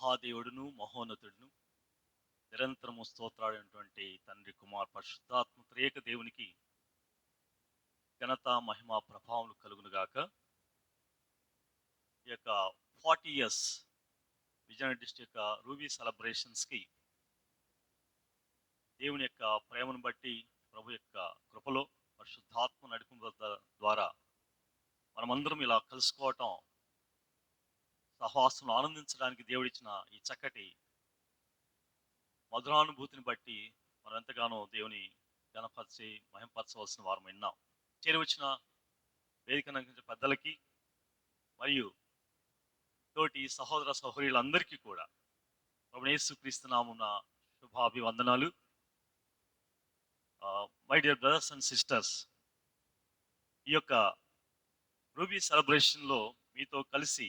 మహాదేవుడును మహోన్నతుడును నిరంతరము స్తోత్రాడైనటువంటి తండ్రి కుమార్ పరిశుద్ధాత్మ త్రియేక దేవునికి ఘనత మహిమ ప్రభావం కలుగునుగాక. ఈ యొక్క 40 ఇయర్స్ విజయనగరం డిస్ట్రిక్ట్ యొక్క రూబీ సెలబ్రేషన్స్కి దేవుని యొక్క ప్రేమను బట్టి ప్రభు యొక్క కృపలో పరిశుద్ధాత్మ నడిపింపు ద్వారా మనమందరం ఇలా కలుసుకోవటం, సహవాసంలో ఆనందించడానికి దేవుడిచ్చిన ఈ చక్కటి మధురానుభూతిని బట్టి మనం ఎంతగానో దేవుని ఘనపరిచి మహింపరచవలసిన వారం విన్నాం. చేరి వచ్చిన వేదిక నందించిన పెద్దలకి మరియు తోటి సహోదర సహోదరులందరికీ కూడా ప్రభువైన యేసుక్రీస్తు నామమున శుభాభివందనాలు. My dear brothers and sisters, ఈ యొక్క రూబీ సెలబ్రేషన్లో మీతో కలిసి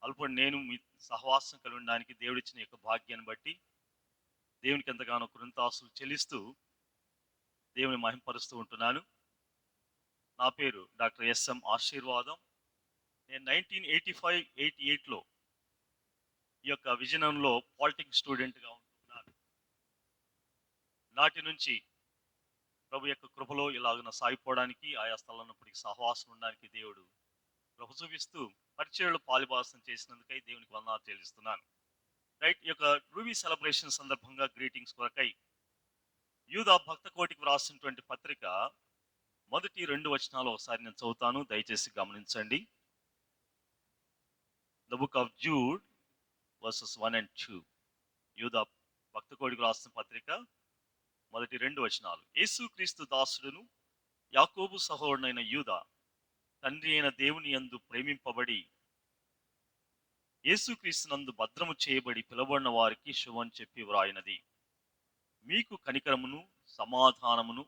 అల్పడు నేను మీ సహవాసం కలిగి ఉండడానికి దేవుడిచ్చిన యొక్క భాగ్యాన్ని బట్టి దేవునికి ఎంతగానో కృతజ్ఞతాస్తుతులు చెల్లిస్తూ దేవుని మహింపరుస్తూ ఉంటున్నాను. నా పేరు డాక్టర్ ఎస్ఎం ఆశీర్వాదం. నేను 1985-88లో ఈ యొక్క విజయనగరంలో పాలిటెక్నిక్ స్టూడెంట్గా ఉంటున్నాను. నాటి నుంచి ప్రభు యొక్క కృపలో ఇలాగ సాగిపోవడానికి, ఆయా స్థలంలోప్పటికీ సహవాసం ఉండడానికి దేవుడు కృప చూపిస్తూ పరిచయలు పాలిభాసం చేసినందుకై దేవునికి వందనాలు చెల్లిస్తున్నాను. రైట్, ఈ యొక్క రూబీ సెలబ్రేషన్ సందర్భంగా గ్రీటింగ్స్ కొరకై యూదా భక్త కోటికి వ్రాసినటువంటి పత్రిక మొదటి 2 వచనాలు ఒకసారి నేను చదువుతాను, దయచేసి గమనించండి. The book of Jude versus 1 and 2. యూదా భక్త కోటికి వ్రాసిన పత్రిక మొదటి 2 వచనాలు. యేసుక్రీస్తు దాసుడును యాకోబు సహోదరుడైన యూదా తండ్రి అయిన దేవుని యందు ప్రేమింపబడి యేసుక్రీస్తు నందు భద్రము చేయబడి పిలువబడిన వారికి శుభం చెప్పి వ్రాయినది. మీకు కనికరమును సమాధానమును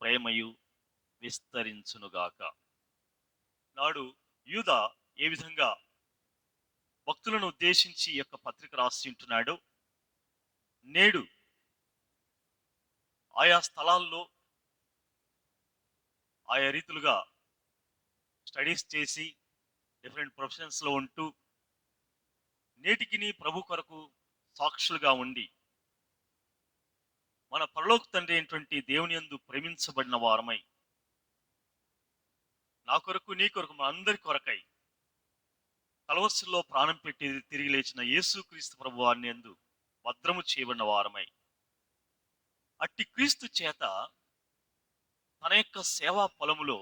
ప్రేమయు విస్తరించునుగాక. నాడు యూదా ఏ విధంగా భక్తులను ఉద్దేశించి ఈ యొక్క పత్రిక రాసి ఉంటున్నాడో, నేడు ఆయా స్థలాల్లో ఆయా రీతులుగా స్టడీస్ చేసి డిఫరెంట్ ప్రొఫెషన్స్లో ఉంటూ నేటికిని ప్రభు కొరకు సాక్షులుగా ఉండి మన పరలోక తండ్రి అయినటువంటి దేవుని యందు ప్రేమించబడిన వారమై, నా కొరకు నీ కొరకు మన అందరి కొరకై కలవస్సులో ప్రాణం పెట్టి తిరిగి లేచిన యేసుక్రీస్తు ప్రభు వారిని యందు భద్రము చేయబడిన వారమై, అట్టి క్రీస్తు చేత తన యొక్క సేవా పొలములో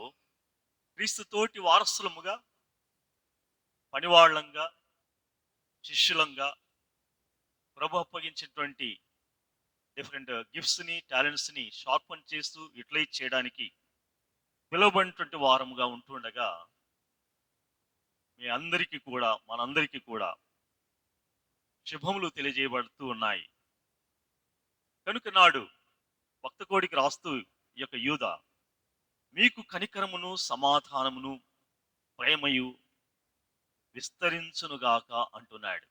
క్రీస్తుతోటి వారసులముగా, పనివాళ్లంగా, శిష్యులంగా ప్రభు అప్పగించినటువంటి డిఫరెంట్ గిఫ్ట్స్ని, టాలెంట్స్ని షార్పన్ చేస్తూ యూటిలైజ్ చేయడానికి పిలువబడినటువంటి వారముగా ఉంటుండగా, మీ అందరికీ కూడా మనందరికీ కూడా శుభములు తెలియజేయబడుతూ ఉన్నాయి. కనుక నాడు భక్త కోడికి రాస్తూ ఈ యొక్క యూదా మీకు కనికరమును సమాధానమును ప్రేమయు విస్తరించునుగాక అంటున్నాడు.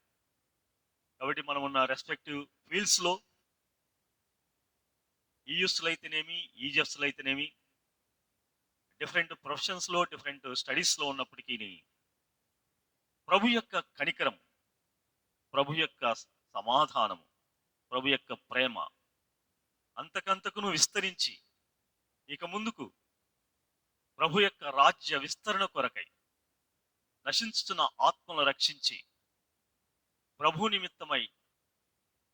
కాబట్టి మనం ఉన్న రెస్పెక్టివ్ ఫీల్డ్స్లో, ఈయుస్లు అయితేనేమి, ఈజిప్స్లు అయితేనేమి, డిఫరెంట్ ప్రొఫెషన్స్లో, డిఫరెంట్ స్టడీస్లో ఉన్నప్పటికీ ప్రభు యొక్క కనికరం, ప్రభు యొక్క సమాధానము, ప్రభు యొక్క ప్రేమ అంతకంతకును విస్తరించి ఇక ముందుకు ప్రభు యొక్క రాజ్య విస్తరణ కొరకై నశించుతున్న ఆత్మను రక్షించి ప్రభు నిమిత్తమై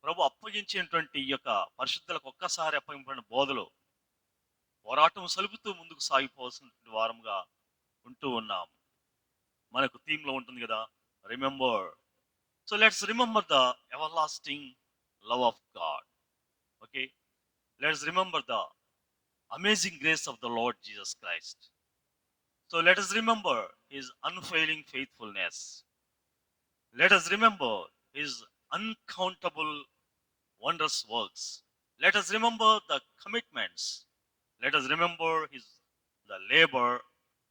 ప్రభు అప్పగించేటువంటి ఈ యొక్క పరిశుద్ధులకు ఒక్కసారి అప్పగింపబడిన బోధలో పోరాటం సలుపుతూ ముందుకు సాగిపోవాల్సిన వారముగా ఉంటూ ఉన్నాం. మనకు థీమ్లో ఉంటుంది కదా, remember. So let's remember the ever lasting love of God. Okay, let's remember the amazing grace of the Lord Jesus Christ. So let us remember his unfailing faithfulness. Let us remember his uncountable wondrous works. Let us remember the commitments. Let us remember the labor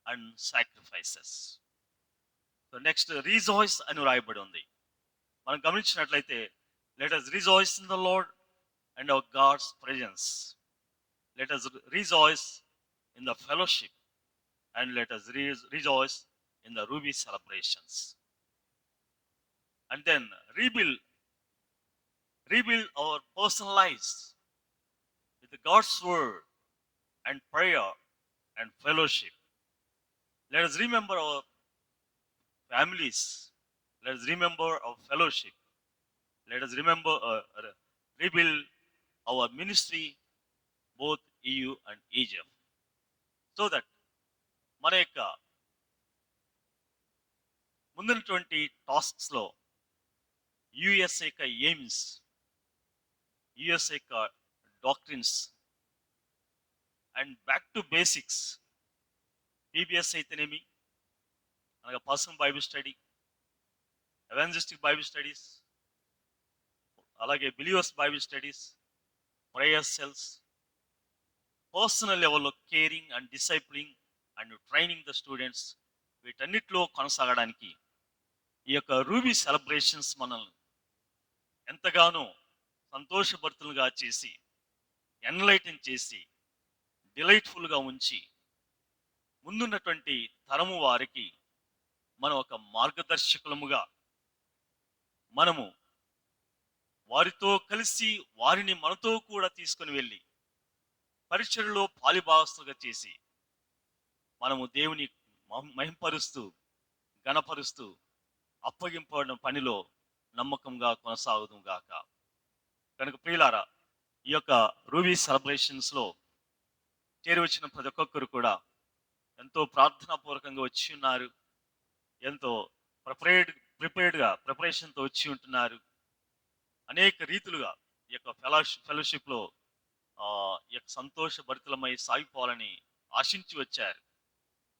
and sacrifices. So next, rejoice అని రాయబడి ఉంది. మనం గమనించినట్లయితే, let us rejoice in the Lord and our God's presence. Let us rejoice in the fellowship and let us rejoice in the Ruby celebrations. and then rebuild our personal lives with God's word and prayer and fellowship. Let us remember our families. Let us remember our fellowship. Let us remember rebuild our ministry, both EU and Egypt, so that మన యొక్క ముందున్నటువంటి tasks లో US యొక్క aims, US యొక్క doctrines and back to basics, PBS అయితేనేమి, అనగా personal Bible study, evangelistic Bible studies, అలాగే believers Bible studies, prayer cells, personal లెవెల్లో caring and discipling and training the students, వీటన్నిటిలో కొనసాగడానికి ఈ యొక్క రూబీ సెలబ్రేషన్స్ మనల్ని ఎంతగానో సంతోషభరితులుగా చేసి, ఎన్లైటన్ చేసి, డిలైట్ఫుల్గా ఉంచి, ముందున్నటువంటి తరము వారికి మనం ఒక మార్గదర్శకులముగా మనము వారితో కలిసి వారిని మనతో కూడా తీసుకొని వెళ్ళి పరిచర్యలో పాలిభాగస్తులుగా చేసి మనము దేవుని మహింపరుస్తూ, గణపరుస్తూ, అప్పగింపబడిన పనిలో నమ్మకంగా కొనసాగుదాం గాక. కనుక ప్రియులారా, ఈ యొక్క రూబీ సెలబ్రేషన్స్ లో చేరి వచ్చిన ప్రతి ఒక్కొక్కరు కూడా ఎంతో ప్రార్థనాపూర్వకంగా వచ్చి ఉన్నారు, ఎంతో ప్రిపరేషన్తో వచ్చి ఉంటున్నారు. అనేక రీతులుగా ఈ యొక్క ఫెలోషిప్ లో ఈ యొక్క సంతోషభరితులమై సాగిపోవాలని ఆశించి వచ్చారు.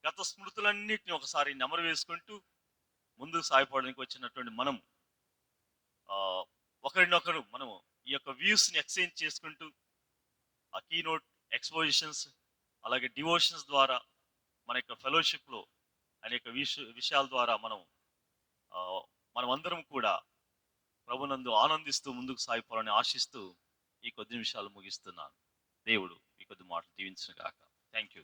గత స్మృతులన్నిటిని ఒకసారి నెమరు వేసుకుంటూ ముందుకు సాగిపోవడానికి వచ్చినటువంటి మనం ఒకరినొకరు మనము ఈ యొక్క వ్యూస్ ని ఎక్స్చేంజ్ చేసుకుంటూ ఆ కీనోట్ ఎక్స్పోజిషన్స్ అలాగే డివోషన్స్ ద్వారా మన యొక్క ఫెలోషిప్ లో అనేక విషయాల ద్వారా మనమందరం కూడా ప్రభునందు ఆనందిస్తూ ముందుకు సాగిపోవాలని ఆశిస్తూ ఈ కొద్ది నిమిషాలు ముగిస్తున్నాను. దేవుడు ఈ కొద్ది మాటలు దీవించును గాక. Thank you.